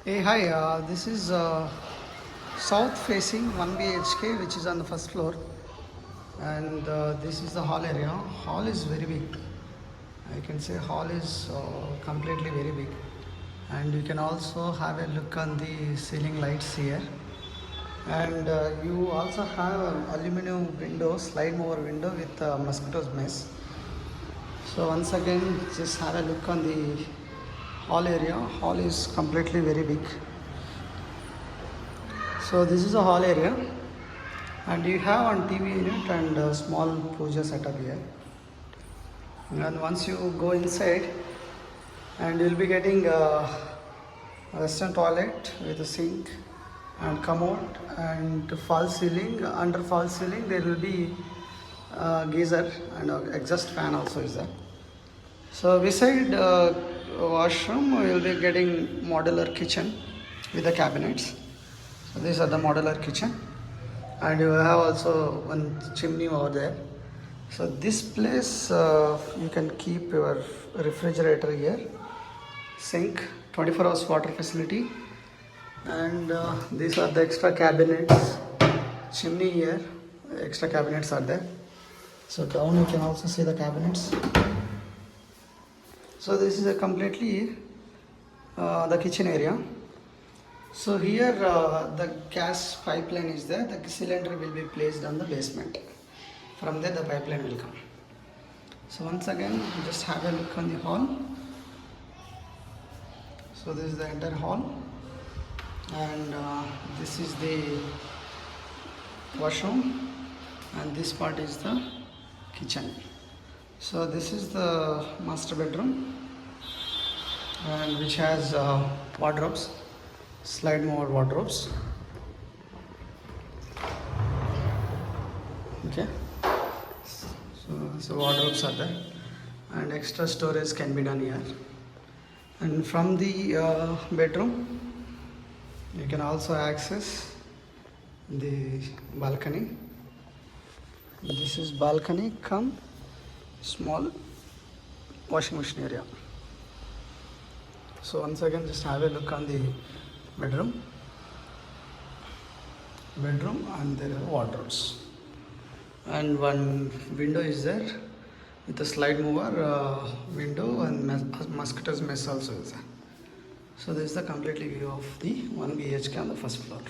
Hey, hi. This is south facing 1 BHK, which is on the first floor, and this is the hall area. Hall is very big. I can say hall is completely very big, and you can also have a look on the ceiling lights here. And you also have an aluminum window, slide mover window with mosquitoes mess. So once again, just have a look on the hall area. Hall is completely very big. So this is a hall area, and you have one TV unit and a small Pooja setup here. And once you go inside, and you'll be getting a western toilet with a sink and commode and false ceiling. Under false ceiling there will be a geyser and a exhaust fan also is there. So beside washroom we will be getting modular kitchen with the cabinets. So these are the modular kitchen, and you have also one chimney over there. So this place you can keep your refrigerator here, sink, 24 hours water facility, and these are the extra cabinets, chimney here, extra cabinets are there. So down you can also see the cabinets. So this is a completely the kitchen area. So here the gas pipeline is there. The cylinder will be placed on the basement. From there the pipeline will come. So once again just have a look on the hall. So this is the entire hall, and this is the washroom, and this part is the kitchen. So this is the master bedroom, and which has wardrobes, slide mower wardrobes. Okay, so wardrobes are there, and extra storage can be done here. And from the bedroom you can also access the balcony. This is balcony come small washing machine area. So once again just have a look on the bedroom, and there are wardrobes, and one window is there with a slide mover window, and mosquitoes mess also is there. So this is the complete view of the 1 BHK on the first floor.